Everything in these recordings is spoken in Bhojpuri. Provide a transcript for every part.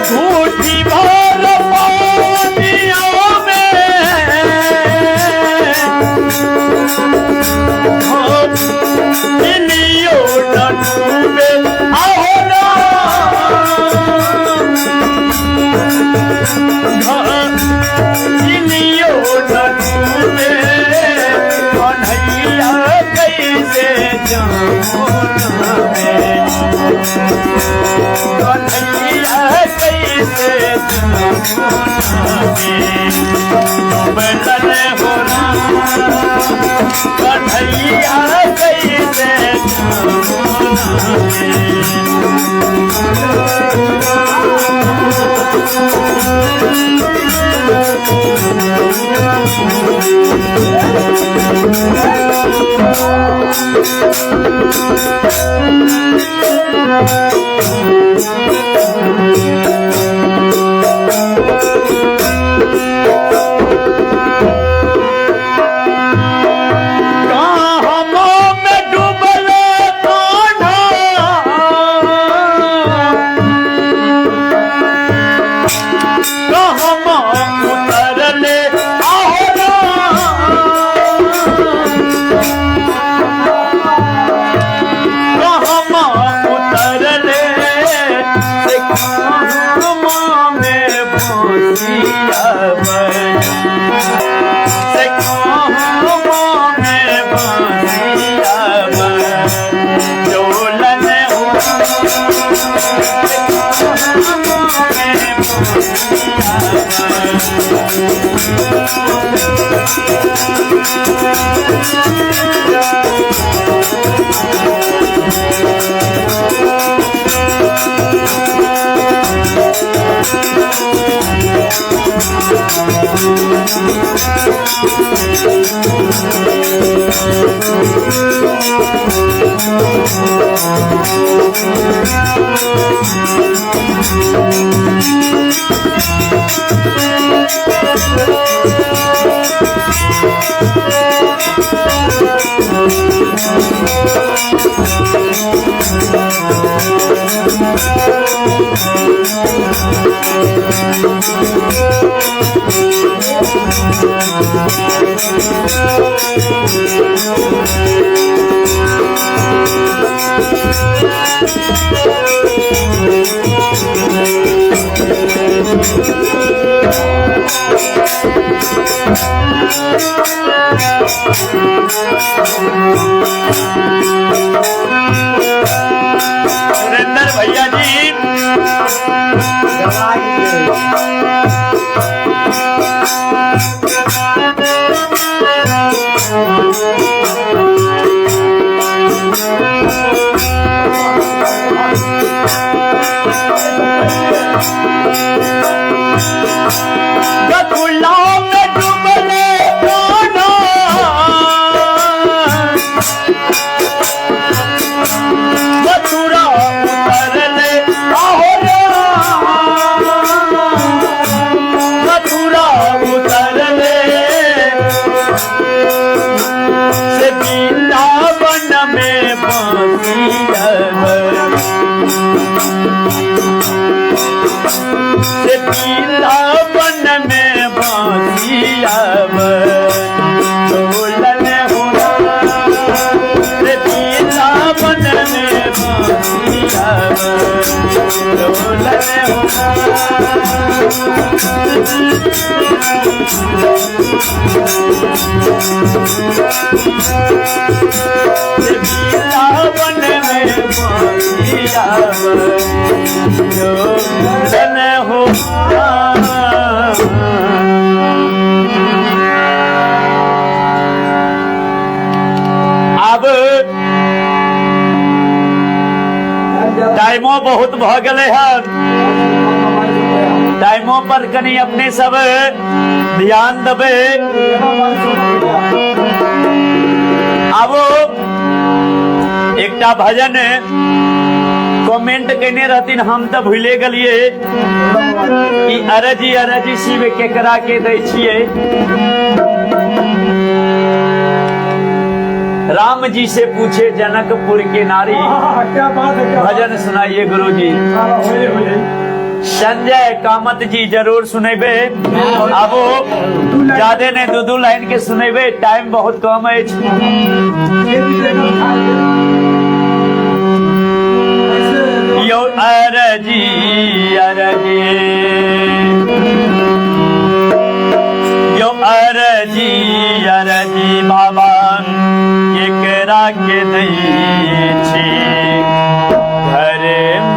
झूठी भर पानियों में इनियो न डूबे आओ इनियो न डूबे कन्हैया कैसे जमुना में कन्हैया कैसे जमुना में डूबल हो कन्हैया कैसे जमुना सुरेंद्र भैया जी टाइमो बहुत भ गए है, टाइमो पर कनी अपने सब ध्यान देवे। अब एकटा भजन कमेंट कहने रहतीन, हम तो भूले गलिए कि अरजी अरजी शिव केकरा के दै छिए। राम जी से पूछे जनकपुर की नारी। क्या बात है, क्या भजन सुनाइए गुरु जी। संजय कामत जी जरूर सुनेबे। अब ज्यादा ने दो लाइन के सुनेबे, टाइम बहुत कम है। यो अरजी अरजी यो अरजी अरजी बाबा केकरा के नहीं छी घर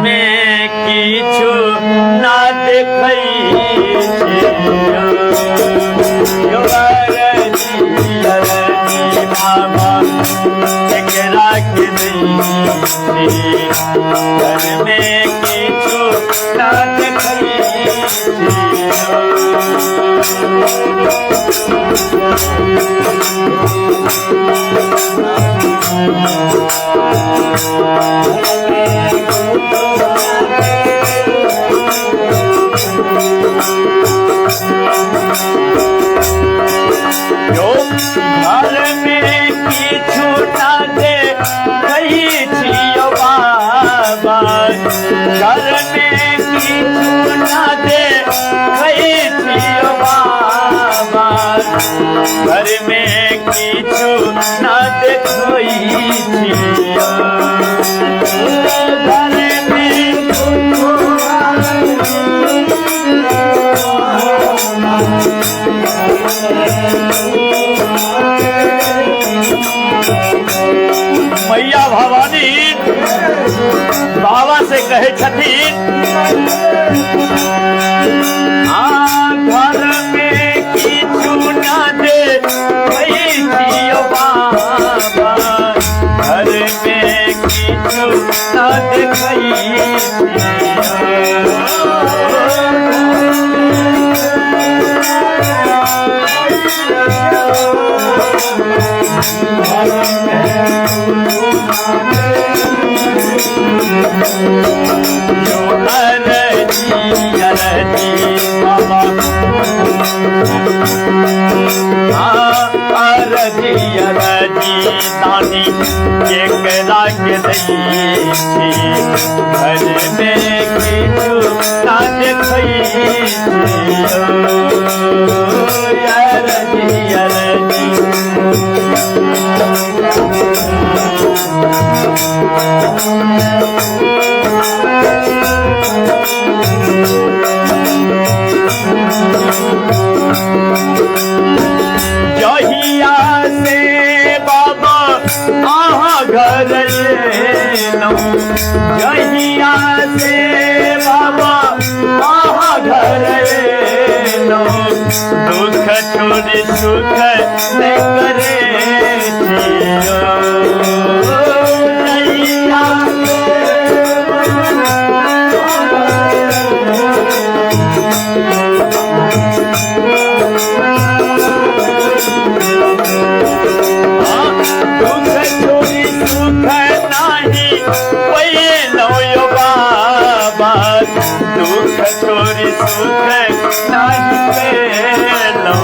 में किछु ना देखै छी। यो अरजी अरजी बाबा केकरा के नहीं छी घर में किछु ना देखै छी। घर में किछु ना देखै छियो। घर में मैया भवानी बाबा से कहे छथिन, घर में किछु ना देखै छियो बाबा, घर में किछु ना देखै दानी केकरा के नहीं छी घर में किछु ना देखै छियो। अरजी अरजी जहिया से बाबा आहा घर एलौं, जहिया से बाबा आहा घर एलौं, दुख छोड़ सुख नहीं करे छियो। दुख छोड़ी सुख नहीं पेलौं।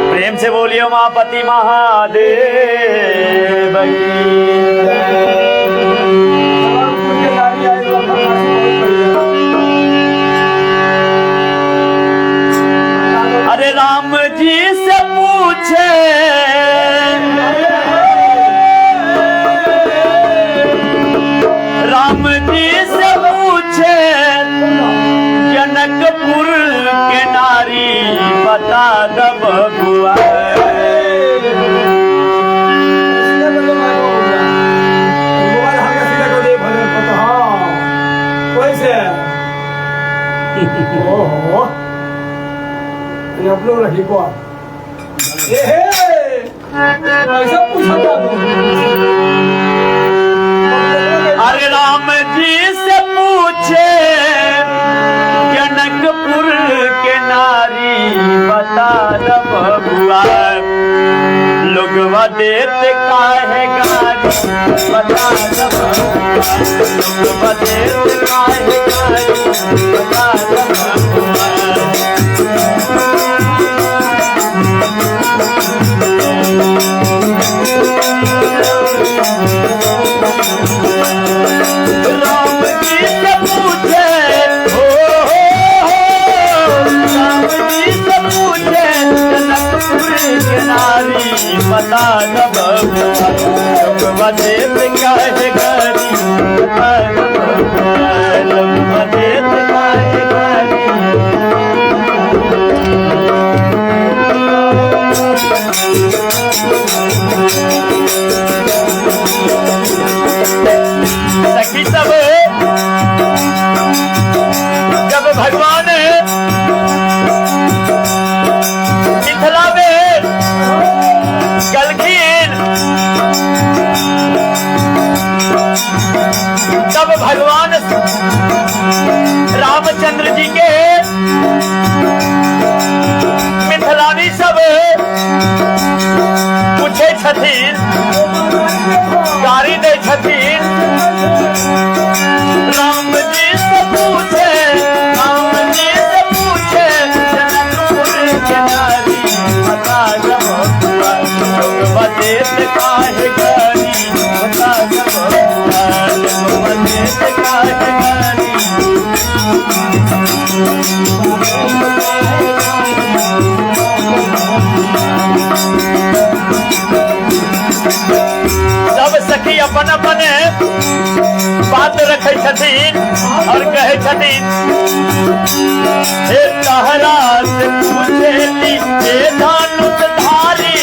प्रेम से बोलिए उमापति महादेव अरे राम जी से पूछे बबुआ अपलोड रही कौन ऐसा पूछा था अरे राम जी से पूछे जनकपुर के नारी बता द बबुआ लोगवा देते काहे गारी बता द बबुआ लोगवा देते काहे गारी बता द बबुआ राम जी से पूछे राम जी से पूछे जनकपुर के नारी बता द बबुआ लोगवा देते काहे गारी बता द बबुआ लोगवा देते काहे गारी सखी सब जब भगवान मिथिला में गलखीन तब भगवान रामचंद्र जी के मिथिलानी सब पूछे छथिन गारी दे छथिन राम जी से पूछे राम जी से पूछे जनकपुर के नारी बता द बबुआ लोगवा देते काहे गारी बता द बबुआ लोगवा देते काहे गारी सब सखी अपन अपन बात रखे छथिन और कहे छथिन हे तहरा से पूछेली हे धनुष धारी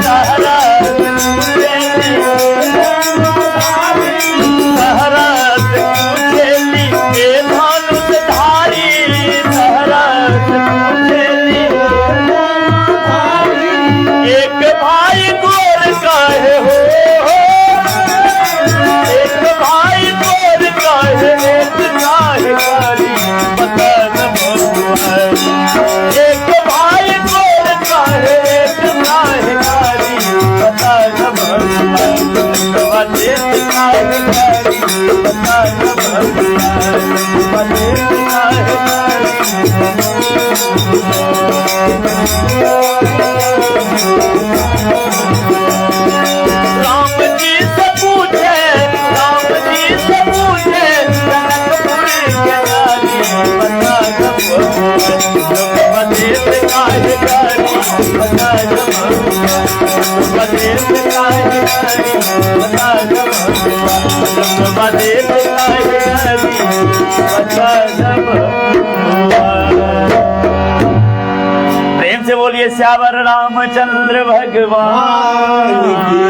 तहरा से पूछेली तहरा से पूछेली हे धनुष धारी तहरा से पूछेली एक भाई गोर काहे हो एक भाई गोर काहे एक काहे गारी बता द बबुआ एक भाई गोर काहे एक काहे गारी बता द बबुआ लोगवा देते काहे गारी बता द बबुआ लोगवा देते काहे गारी राम जी से पूछे राम जी से पूछे जनकपुर के नारी बता द बबुआ लोगवा देते काहे गारी बता द बबुआ लोगवा देते काहे गारी बता द बबुआ लोगवा देते काहे गारी बता द बबुआ। प्रेम से बोलिए श्यावर रामचंद्र भगवान की